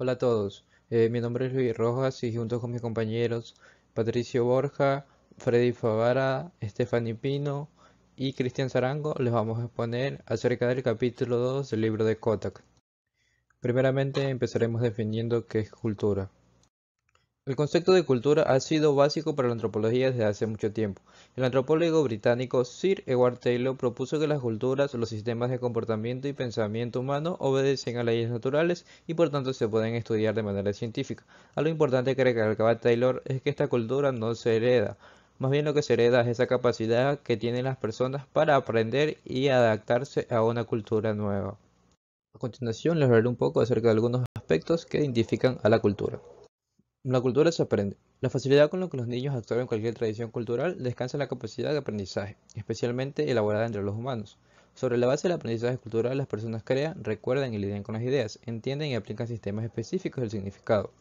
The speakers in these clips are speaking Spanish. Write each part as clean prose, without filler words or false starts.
Hola a todos, mi nombre es Luis Rojas y junto con mis compañeros Patricio Borja, Freddy Favara, Stephanie Pino y Cristian Zarango les vamos a exponer acerca del capítulo 2 del libro de Kotak. Primeramente empezaremos definiendo qué es cultura. El concepto de cultura ha sido básico para la antropología desde hace mucho tiempo. El antropólogo británico Sir Edward Taylor propuso que las culturas, los sistemas de comportamiento y pensamiento humano obedecen a leyes naturales y por tanto se pueden estudiar de manera científica. Algo importante que recalcaba Taylor es que esta cultura no se hereda. Más bien lo que se hereda es esa capacidad que tienen las personas para aprender y adaptarse a una cultura nueva. A continuación les hablaré un poco acerca de algunos aspectos que identifican a la cultura. La cultura se aprende. La facilidad con la que los niños absorben cualquier tradición cultural descansa en la capacidad de aprendizaje, especialmente elaborada entre los humanos. Sobre la base del aprendizaje cultural, las personas crean, recuerdan y lidian con las ideas, entienden y aplican sistemas específicos del significado.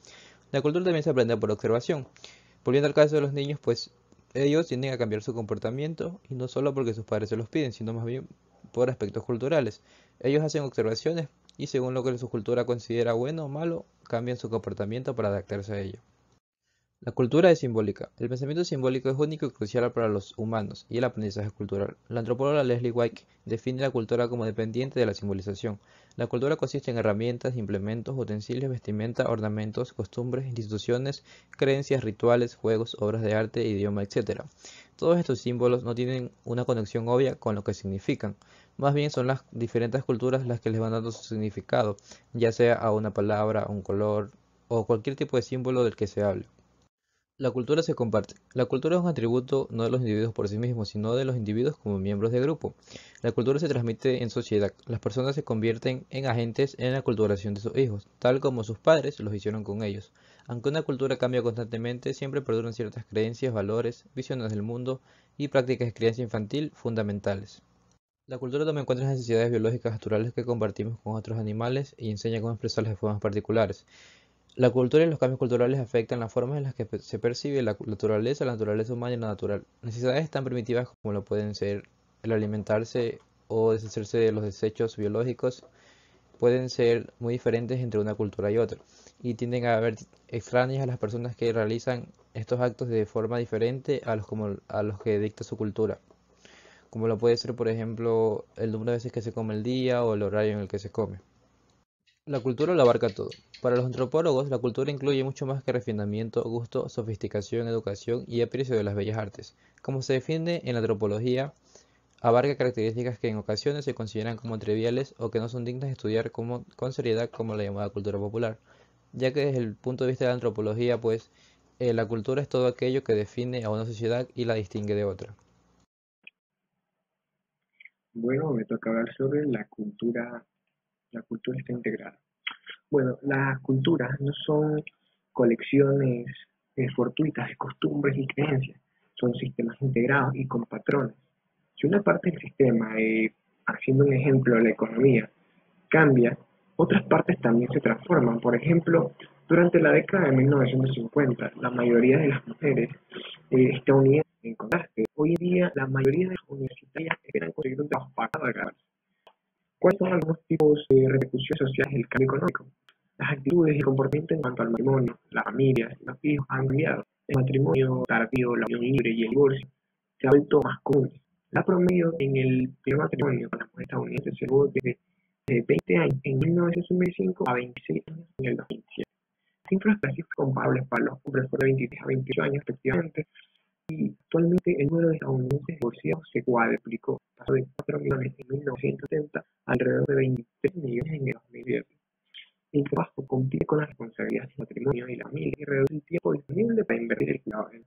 La cultura también se aprende por observación. Volviendo al caso de los niños, pues ellos tienden a cambiar su comportamiento y no solo porque sus padres se los piden, sino más bien por aspectos culturales. Ellos hacen observaciones y según lo que su cultura considera bueno o malo, cambian su comportamiento para adaptarse a ello. La cultura es simbólica. El pensamiento simbólico es único y crucial para los humanos y el aprendizaje cultural. La antropóloga Leslie White define la cultura como dependiente de la simbolización. La cultura consiste en herramientas, implementos, utensilios, vestimenta, ornamentos, costumbres, instituciones, creencias, rituales, juegos, obras de arte, idioma, etc. Todos estos símbolos no tienen una conexión obvia con lo que significan. Más bien son las diferentes culturas las que les van dando su significado, ya sea a una palabra, a un color o cualquier tipo de símbolo del que se hable. La cultura se comparte. La cultura es un atributo no de los individuos por sí mismos, sino de los individuos como miembros de grupo. La cultura se transmite en sociedad. Las personas se convierten en agentes en la culturación de sus hijos, tal como sus padres los hicieron con ellos. Aunque una cultura cambia constantemente, siempre perduran ciertas creencias, valores, visiones del mundo y prácticas de crianza infantil fundamentales. La cultura también encuentra las necesidades biológicas naturales que compartimos con otros animales y enseña cómo expresarlas de formas particulares. La cultura y los cambios culturales afectan las formas en las que se percibe la naturaleza humana y la natural. Necesidades tan primitivas como lo pueden ser el alimentarse o deshacerse de los desechos biológicos pueden ser muy diferentes entre una cultura y otra y tienden a haber extrañas a las personas que realizan estos actos de forma diferente a los que dicta su cultura, como lo puede ser por ejemplo el número de veces que se come el día o el horario en el que se come. La cultura lo abarca todo. Para los antropólogos, la cultura incluye mucho más que refinamiento, gusto, sofisticación, educación y aprecio de las bellas artes. Como se define en la antropología, abarca características que en ocasiones se consideran como triviales o que no son dignas de estudiar con seriedad como la llamada cultura popular, ya que desde el punto de vista de la antropología, pues la cultura es todo aquello que define a una sociedad y la distingue de otra. Bueno, me toca hablar sobre la cultura. La cultura está integrada. Bueno, las culturas no son colecciones fortuitas de costumbres y creencias, son sistemas integrados y con patrones. Si una parte del sistema, haciendo un ejemplo, la economía, cambia, otras partes también se transforman. Por ejemplo, durante la década de 1950, la mayoría de las mujeres estadounidenses, en contraste, hoy en día la mayoría de las universitarias esperan conseguir un trabajo pagado al graduarse. ¿Cuáles son algunos tipos de repercusiones sociales del cambio económico? Las actitudes y comportamientos en cuanto al matrimonio, la familia y los hijos han cambiado. El matrimonio tardío, la unión libre y el divorcio se ha vuelto más común. La promedio en el primer matrimonio con las mujeres estadounidenses se elevó de 20 años en 1995 a 26 años en el 2007. Cifras casi comparables para los hombres fueron de 23 a 28 años respectivamente, y actualmente el número de estadounidenses divorciados se cuadruplicó, pasó de 4 millones en 1970 a alrededor de 23 millones en el 2010. El trabajo compite con las responsabilidades del matrimonio y la familia y reduce el tiempo disponible para invertir en el cuidado de los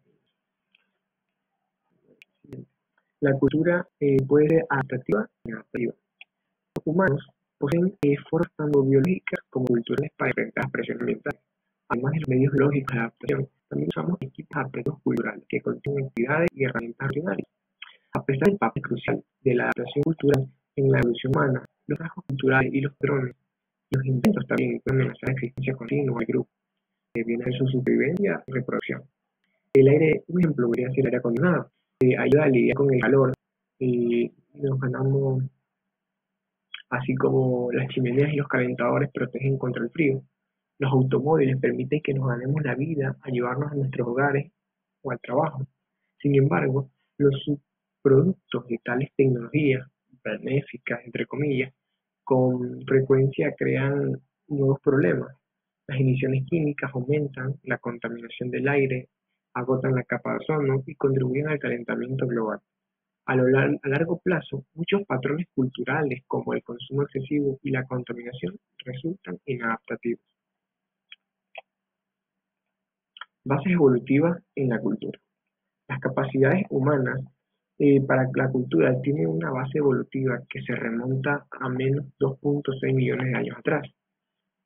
niños. La cultura puede ser adaptativa y adaptativa. Los humanos poseen formas tanto biológicas como culturales para enfrentar presiones ambientales. Además de los medios biológicos de adaptación, también usamos equipos adaptativos culturales que contienen actividades y herramientas ordinarias. A pesar del papel crucial de la adaptación cultural en la evolución humana, los rasgos culturales y los patrones, los inventos también pueden amenazar la existencia continua del grupo, que viene de su supervivencia y reproducción. El aire, un ejemplo, podría ser el aire acondicionado, ayuda a lidiar con el calor y nos ganamos, así como las chimeneas y los calentadores protegen contra el frío. Los automóviles permiten que nos ganemos la vida al llevarnos a nuestros hogares o al trabajo. Sin embargo, los subproductos de tales tecnologías benéficas, entre comillas, con frecuencia crean nuevos problemas. Las emisiones químicas aumentan la contaminación del aire, agotan la capa de ozono y contribuyen al calentamiento global. A largo plazo, muchos patrones culturales como el consumo excesivo y la contaminación resultan inadaptativos. Bases evolutivas en la cultura. Las capacidades humanas para la cultura tienen una base evolutiva que se remonta a menos 2.6 millones de años atrás.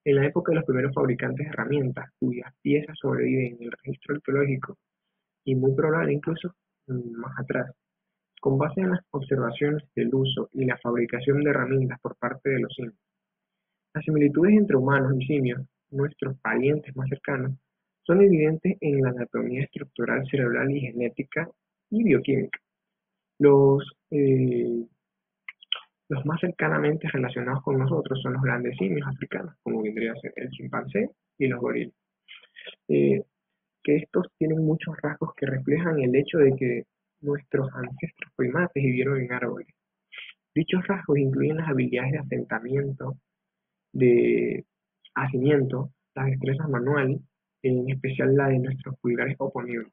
En la época de los primeros fabricantes de herramientas, cuyas piezas sobreviven en el registro arqueológico y muy probable incluso más atrás, con base en las observaciones del uso y la fabricación de herramientas por parte de los simios. Las similitudes entre humanos y simios, nuestros parientes más cercanos, son evidentes en la anatomía estructural cerebral y genética y bioquímica. Los, eh, los más cercanamente relacionados con nosotros son los grandes simios africanos, como vendría a ser el chimpancé y los gorilas. Eh, que estos tienen muchos rasgos que reflejan el hecho de que nuestros ancestros primates vivieron en árboles. Dichos rasgos incluyen las habilidades de asentamiento, de hacimiento, las destrezas manuales, en especial la de nuestros pulgares oponibles,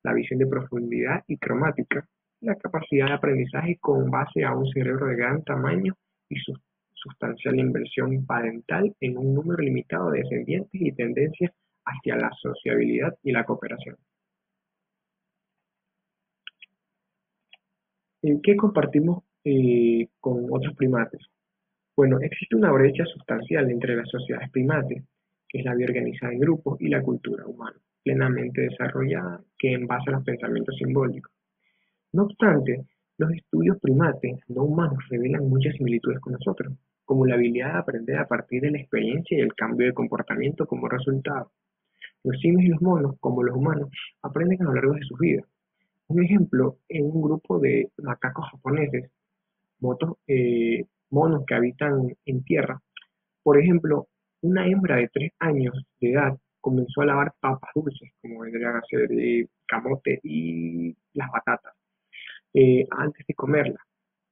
la visión de profundidad y cromática, la capacidad de aprendizaje con base a un cerebro de gran tamaño y su sustancial inversión parental en un número limitado de descendientes y tendencias hacia la sociabilidad y la cooperación. ¿Qué compartimos con otros primates? Bueno, existe una brecha sustancial entre las sociedades primates, que es la vida organizada en grupos, y la cultura humana, plenamente desarrollada, que en base a los pensamientos simbólicos. No obstante, los estudios primates no humanos revelan muchas similitudes con nosotros, como la habilidad de aprender a partir de la experiencia y el cambio de comportamiento como resultado. Los simios y los monos, como los humanos, aprenden a lo largo de sus vidas. Un ejemplo, en un grupo de macacos japoneses, monos que habitan en tierra, por ejemplo, una hembra de 3 años de edad comenzó a lavar papas dulces, como vendrían a ser camote y las batatas, antes de comerlas.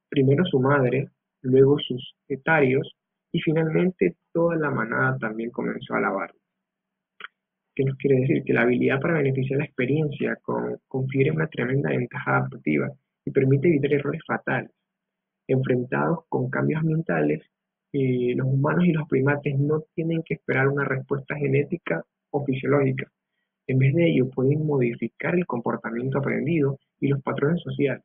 Primero su madre, luego sus etarios y finalmente toda la manada también comenzó a lavar. ¿Qué nos quiere decir? Que la habilidad para beneficiar la experiencia confiere una tremenda ventaja adaptativa y permite evitar errores fatales. Enfrentados con cambios ambientales, los humanos y los primates no tienen que esperar una respuesta genética o fisiológica. En vez de ello, pueden modificar el comportamiento aprendido y los patrones sociales.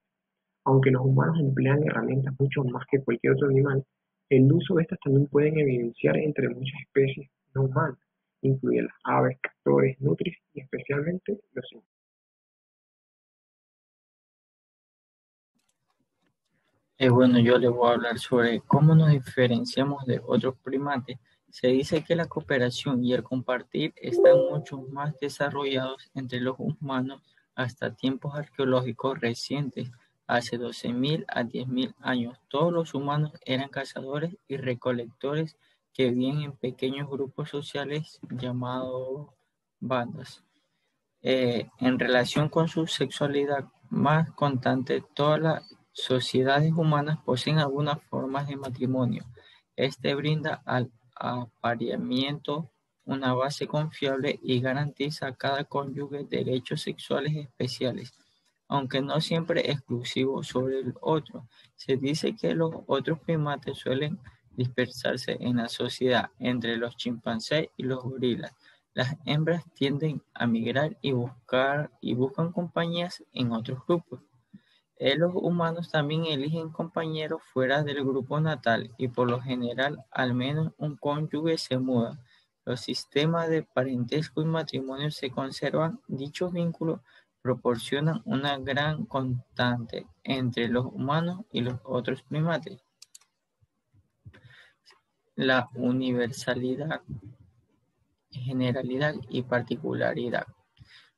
Aunque los humanos emplean herramientas mucho más que cualquier otro animal, el uso de estas también pueden evidenciar entre muchas especies no humanas, incluidas las aves, castores, nutrias y especialmente los simios. Bueno, yo le voy a hablar sobre cómo nos diferenciamos de otros primates. Se dice que la cooperación y el compartir están mucho más desarrollados entre los humanos hasta tiempos arqueológicos recientes. Hace 12.000 a 10.000 años, todos los humanos eran cazadores y recolectores que vivían en pequeños grupos sociales llamados bandas. En relación con su sexualidad más constante, todas las sociedades humanas poseen algunas formas de matrimonio. Este brinda al apareamiento una base confiable y garantiza a cada cónyuge derechos sexuales especiales, aunque no siempre exclusivos sobre el otro. Se dice que los otros primates suelen dispersarse en la sociedad entre los chimpancés y los gorilas. Las hembras tienden a migrar y buscan compañías en otros grupos. Los humanos también eligen compañeros fuera del grupo natal y por lo general al menos un cónyuge se muda. Los sistemas de parentesco y matrimonio se conservan. Dichos vínculos proporcionan una gran constante entre los humanos y los otros primates. La universalidad, generalidad y particularidad.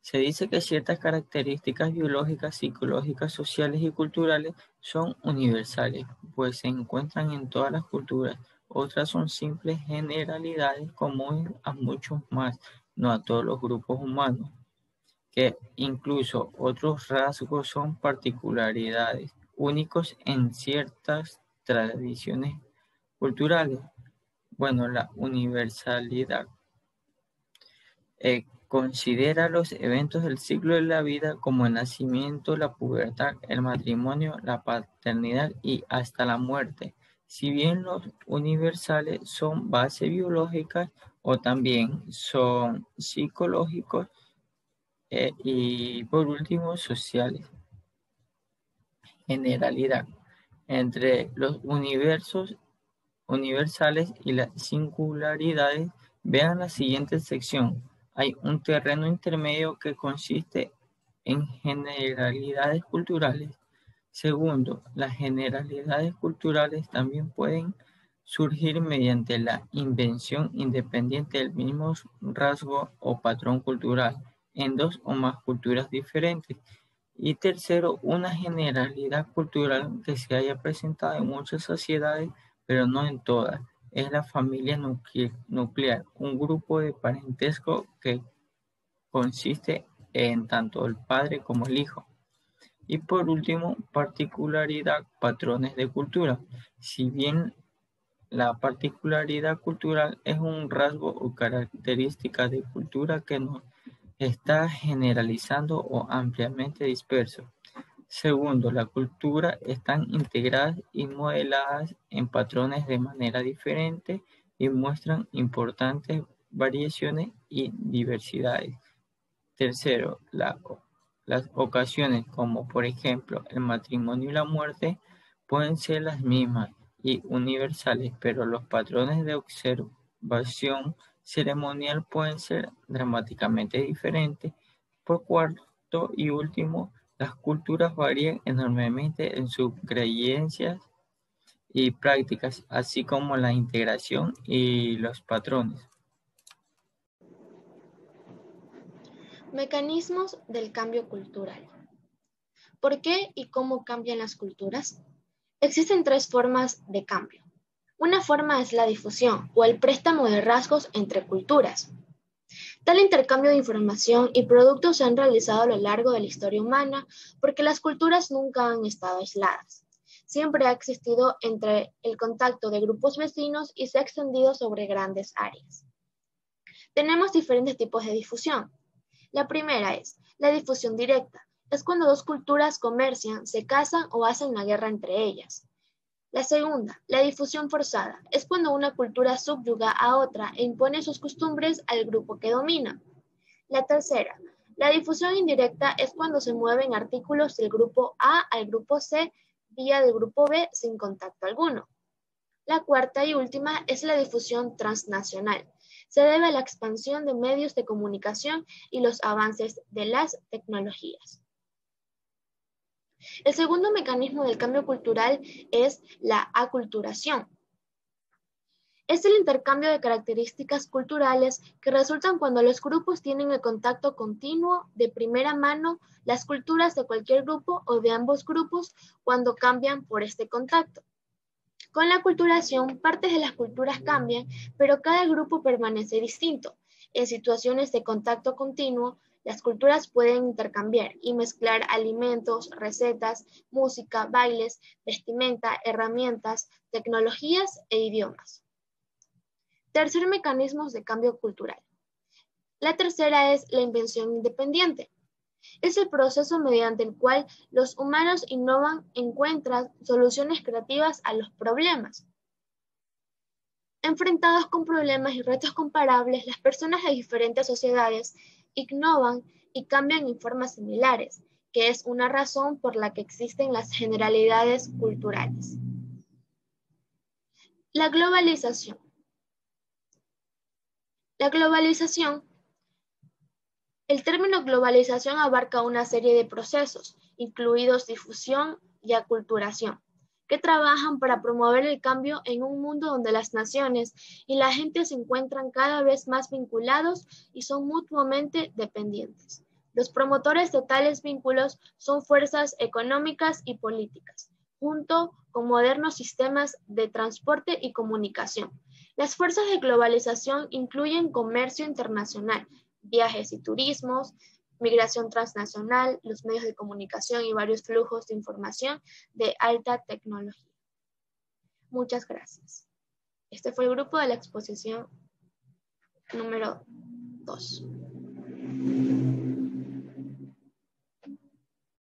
Se dice que ciertas características biológicas, psicológicas, sociales y culturales son universales, pues se encuentran en todas las culturas Otras son simples generalidades comunes a muchos más, no a todos los grupos humanos, que incluso otros rasgos son particularidades únicos en ciertas tradiciones culturales. Bueno, la universalidad considera los eventos del ciclo de la vida como el nacimiento, la pubertad, el matrimonio, la paternidad y hasta la muerte. Si bien los universales son base biológicas o también son psicológicos y por último sociales. Generalidad. Entre los universales y las singularidades, vean la siguiente sección. Hay un terreno intermedio que consiste en generalidades culturales. Segundo, las generalidades culturales también pueden surgir mediante la invención independiente del mismo rasgo o patrón cultural en dos o más culturas diferentes. Y tercero, una generalidad cultural que se haya presentado en muchas sociedades, pero no en todas. Es la familia nuclear, un grupo de parentesco que consiste en tanto el padre como el hijo. Y por último, particularidad, patrones de cultura. Si bien la particularidad cultural es un rasgo o característica de cultura que no está generalizando o ampliamente disperso. Segundo, la cultura están integradas y modeladas en patrones de manera diferente y muestran importantes variaciones y diversidades. Tercero, las ocasiones como por ejemplo el matrimonio y la muerte pueden ser las mismas y universales, pero los patrones de observación ceremonial pueden ser dramáticamente diferentes. Por cuarto y último, las culturas varían enormemente en sus creencias y prácticas, así como la integración y los patrones. Mecanismos del cambio cultural. ¿Por qué y cómo cambian las culturas? Existen tres formas de cambio. Una forma es la difusión o el préstamo de rasgos entre culturas. Tal intercambio de información y productos se han realizado a lo largo de la historia humana porque las culturas nunca han estado aisladas. Siempre ha existido entre el contacto de grupos vecinos y se ha extendido sobre grandes áreas. Tenemos diferentes tipos de difusión. La primera es la difusión directa. Es cuando dos culturas comercian, se casan o hacen la guerra entre ellas. La segunda, la difusión forzada, es cuando una cultura subyuga a otra e impone sus costumbres al grupo que domina. La tercera, la difusión indirecta, es cuando se mueven artículos del grupo A al grupo C vía del grupo B sin contacto alguno. La cuarta y última es la difusión transnacional. Se debe a la expansión de medios de comunicación y los avances de las tecnologías. El segundo mecanismo del cambio cultural es la aculturación. Es el intercambio de características culturales que resultan cuando los grupos tienen el contacto continuo de primera mano las culturas de cualquier grupo o de ambos grupos cuando cambian por este contacto. Con la aculturación, partes de las culturas cambian, pero cada grupo permanece distinto. En situaciones de contacto continuo, las culturas pueden intercambiar y mezclar alimentos, recetas, música, bailes, vestimenta, herramientas, tecnologías e idiomas. Tercer mecanismo de cambio cultural. La tercera es la invención independiente. Es el proceso mediante el cual los humanos innovan, encuentran soluciones creativas a los problemas. Enfrentados con problemas y retos comparables, las personas de diferentes sociedades innovan y cambian en formas similares, que es una razón por la que existen las generalidades culturales. La globalización. La globalización. El término globalización abarca una serie de procesos, incluidos difusión y aculturación, que trabajan para promover el cambio en un mundo donde las naciones y la gente se encuentran cada vez más vinculados y son mutuamente dependientes. Los promotores de tales vínculos son fuerzas económicas y políticas, junto con modernos sistemas de transporte y comunicación. Las fuerzas de globalización incluyen comercio internacional, viajes y turismos, migración transnacional, los medios de comunicación y varios flujos de información de alta tecnología. Muchas gracias. Este fue el grupo de la exposición número 2.